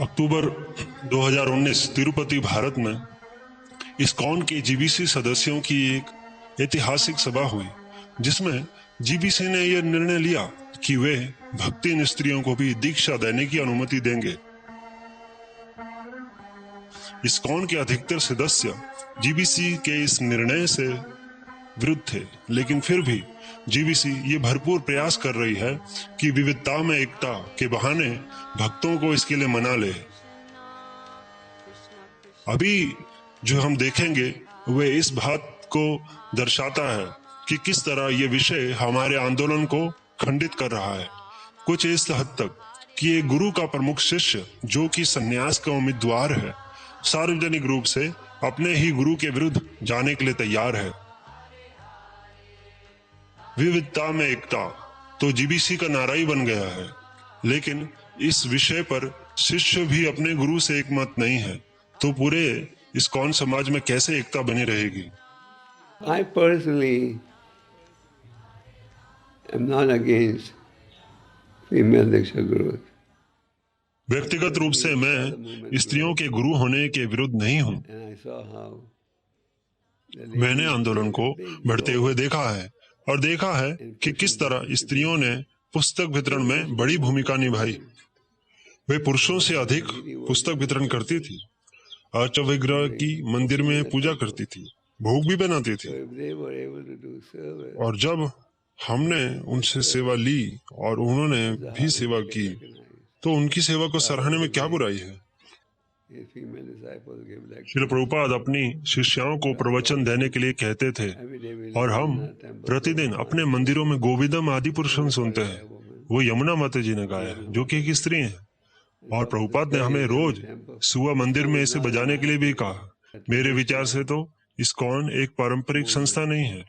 अक्टूबर 2019 तिरुपति, भारत में इस्कॉन के जीबीसी सदस्यों की एक ऐतिहासिक सभा हुई, जिसमें जीबीसी ने यह निर्णय लिया कि वे भक्तिन स्त्रियों को भी दीक्षा देने की अनुमति देंगे। इस्कॉन के अधिकतर सदस्य जीबीसी के इस निर्णय से विरुद्ध थे, लेकिन फिर भी जीबीसी ये भरपूर प्रयास कर रही है कि विविधता में एकता के बहाने भक्तों को इसके लिए मना ले। अभी जो हम देखेंगे वे इस बात को दर्शाता है कि किस तरह ये विषय हमारे आंदोलन को खंडित कर रहा है, कुछ इस हद तक कि एक गुरु का प्रमुख शिष्य जो कि संन्यास का उम्मीदवार है, सार्वजनिक रूप से अपने ही गुरु के विरुद्ध जाने के लिए तैयार है। विविधता में एकता तो जीबीसी का नारा ही बन गया है, लेकिन इस विषय पर शिष्य भी अपने गुरु से एकमत नहीं है, तो पूरे इस्कॉन समाज में कैसे एकता बनी रहेगी? I personally am not against female Diksha Gurus. व्यक्तिगत रूप से मैं स्त्रियों के गुरु होने के विरुद्ध नहीं हूँ। मैंने आंदोलन को बढ़ते हुए देखा है और देखा है कि किस तरह स्त्रियों ने पुस्तक वितरण में बड़ी भूमिका निभाई। वे पुरुषों से अधिक पुस्तक वितरण करती थी, अर्चविग्रह की मंदिर में पूजा करती थी, भोग भी बनाती थी। और जब हमने उनसे सेवा ली और उन्होंने भी सेवा की, तो उनकी सेवा को सराहने में क्या बुराई है? श्रील प्रभुपाद अपनी शिष्याओं को प्रवचन देने के लिए कहते थे और हम प्रतिदिन अपने मंदिरों में गोविंदम आदि पुरुषन सुनते हैं। वो यमुना माता जी ने गाया, जो कि एक स्त्री है, और प्रभुपाद ने हमें रोज सुबह मंदिर में इसे बजाने के लिए भी कहा। मेरे विचार से तो इस्कॉन एक पारंपरिक संस्था नहीं है।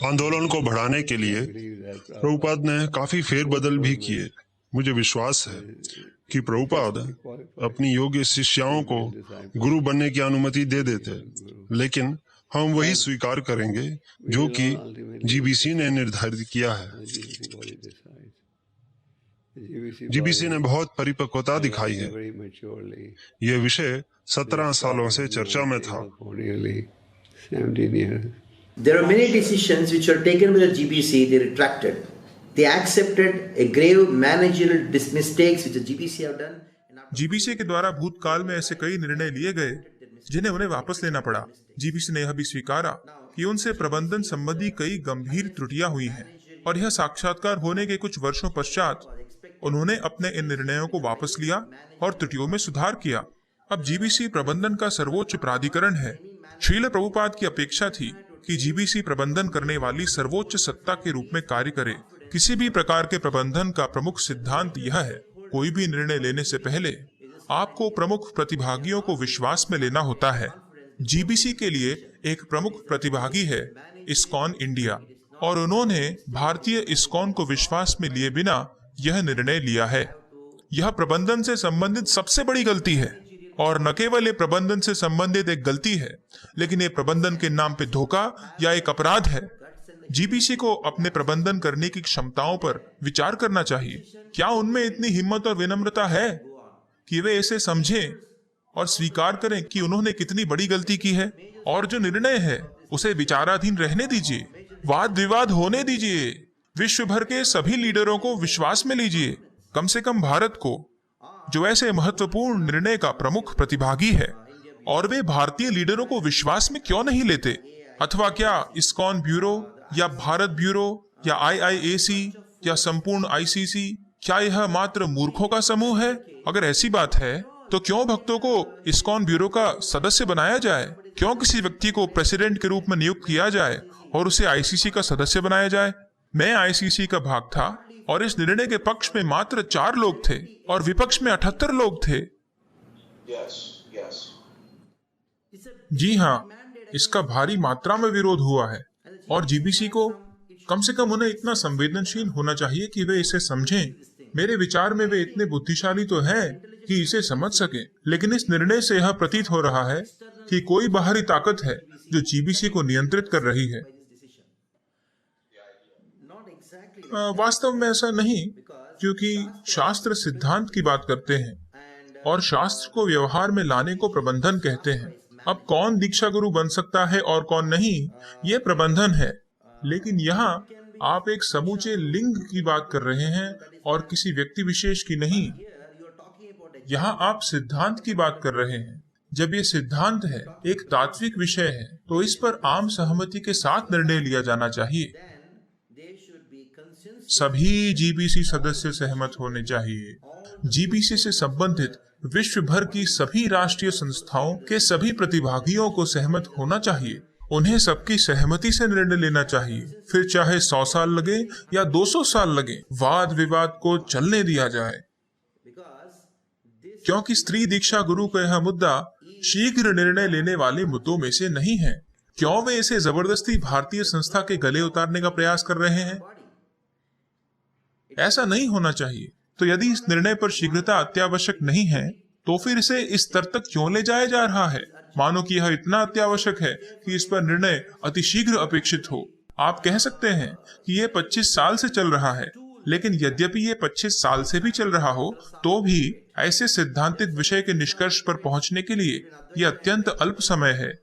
आंदोलन को बढ़ाने के लिए प्रभुपाद ने काफी फेरबदल भी किए। मुझे विश्वास है कि प्रभुपाद अपनी योग्य शिष्याओं को गुरु बनने की अनुमति दे देते, लेकिन हम वही स्वीकार करेंगे जो कि जीबीसी ने निर्धारित किया है। जीबीसी ने बहुत परिपक्वता दिखाई है। यह विषय 17 सालों से चर्चा में था। There are many decisions which were taken by the GBC, they retracted. They accepted a grave managerial mistakes which the GBC have done. GBC के द्वारा भूतकाल में ऐसे कई निर्णय लिए गए जिन्हें उन्हें वापस लेना पड़ा। जीबीसी ने यह भी स्वीकारा कि उनसे प्रबंधन संबंधी कई गंभीर त्रुटियां हुई हैं, और यह साक्षात्कार होने के कुछ वर्षों पश्चात उन्होंने अपने इन निर्णयों को वापस लिया और त्रुटियों में सुधार किया। अब जीबीसी प्रबंधन का सर्वोच्च प्राधिकरण है। श्रील प्रभुपाद की अपेक्षा थी कि जीबीसी प्रबंधन करने वाली सर्वोच्च सत्ता के रूप में कार्य करे। किसी भी प्रकार के प्रबंधन का प्रमुख सिद्धांत यह है, कोई भी निर्णय लेने से पहले आपको प्रमुख प्रतिभागियों को विश्वास में लेना होता है। जीबीसी के लिए एक प्रमुख प्रतिभागी है इस्कॉन इंडिया, और उन्होंने भारतीय इस्कॉन को विश्वास में लिए बिना यह निर्णय लिया है। यह प्रबंधन से संबंधित सबसे बड़ी गलती है, और न केवल ये प्रबंधन से संबंधित एक गलती है, लेकिन ये प्रबंधन के नाम पे धोखा या एक अपराध है। जीबीसी को अपने प्रबंधन करने की क्षमताओं पर विचार करना चाहिए। क्या उनमें इतनी हिम्मत और विनम्रता है कि वे इसे समझें और स्वीकार करें कि उन्होंने कितनी बड़ी गलती की है? और जो निर्णय है उसे विचाराधीन रहने दीजिए, वाद विवाद होने दीजिए, विश्व भर के सभी लीडरों को विश्वास में लीजिए, कम से कम भारत को, जो ऐसे महत्वपूर्ण निर्णय का प्रमुख प्रतिभागी है। और वे भारतीय लीडरों को विश्वास में क्यों नहीं लेते? अथवा क्या इस्कॉन ब्यूरो या भारत ब्यूरो या IIAC या संपूर्ण ICC, क्या यह मात्र मूर्खों का समूह है? अगर ऐसी बात है तो क्यों भक्तों को इस्कॉन ब्यूरो का सदस्य बनाया जाए? क्यों किसी व्यक्ति को प्रेसिडेंट के रूप में नियुक्त किया जाए और उसे ICC का सदस्य बनाया जाए? मैं ICC का भाग था और इस निर्णय के पक्ष में मात्र 4 लोग थे और विपक्ष में 78 लोग थे। जी हाँ, इसका भारी मात्रा में विरोध हुआ है, और जीबीसी को कम से कम उन्हें इतना संवेदनशील होना चाहिए कि वे इसे समझें। मेरे विचार में वे इतने बुद्धिशाली तो हैं कि इसे समझ सके, लेकिन इस निर्णय से यह प्रतीत हो रहा है कि कोई बाहरी ताकत है जो जीबीसी को नियंत्रित कर रही है। वास्तव में ऐसा नहीं, क्योंकि शास्त्र सिद्धांत की बात करते हैं और शास्त्र को व्यवहार में लाने को प्रबंधन कहते हैं। अब कौन दीक्षा गुरु बन सकता है और कौन नहीं, ये प्रबंधन है। लेकिन यहाँ आप एक समूचे लिंग की बात कर रहे हैं और किसी व्यक्ति विशेष की नहीं। यहाँ आप सिद्धांत की बात कर रहे हैं। जब ये सिद्धांत है, एक तात्विक विषय है, तो इस पर आम सहमति के साथ निर्णय लिया जाना चाहिए। सभी जीबीसी सदस्य सहमत होने चाहिए। जीबीसी से संबंधित विश्व भर की सभी राष्ट्रीय संस्थाओं के सभी प्रतिभागियों को सहमत होना चाहिए। उन्हें सबकी सहमति से निर्णय लेना चाहिए। फिर चाहे 100 साल लगे या 200 साल लगे, वाद विवाद को चलने दिया जाए। क्योंकि स्त्री दीक्षा गुरु का यह मुद्दा शीघ्र निर्णय लेने वाले मुद्दों में से नहीं है। क्यों वे इसे जबरदस्ती भारतीय संस्था के गले उतारने का प्रयास कर रहे हैं? ऐसा नहीं होना चाहिए। तो यदि इस निर्णय पर शीघ्रता अत्यावश्यक नहीं है, तो फिर इसे इस स्तर तक क्यों ले जाया जा रहा है? मानो कि यह इतना अत्यावश्यक है कि इस पर निर्णय अतिशीघ्र अपेक्षित हो। आप कह सकते हैं कि यह 25 साल से चल रहा है, लेकिन यद्यपि ये 25 साल से भी चल रहा हो, तो भी ऐसे सिद्धांतिक विषय के निष्कर्ष पर पहुंचने के लिए यह अत्यंत अल्प समय है।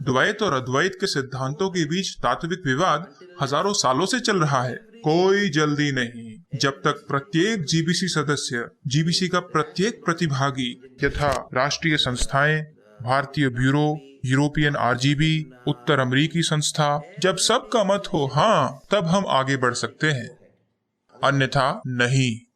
द्वैत और अद्वैत के सिद्धांतों के बीच तात्विक विवाद हजारों सालों से चल रहा है। कोई जल्दी नहीं। जब तक प्रत्येक जीबीसी सदस्य, जीबीसी का प्रत्येक प्रतिभागी यथा राष्ट्रीय संस्थाएं, भारतीय ब्यूरो, यूरोपियन आरजीबी, उत्तर अमेरिकी संस्था, जब सबका मत हो हाँ, तब हम आगे बढ़ सकते हैं, अन्यथा नहीं।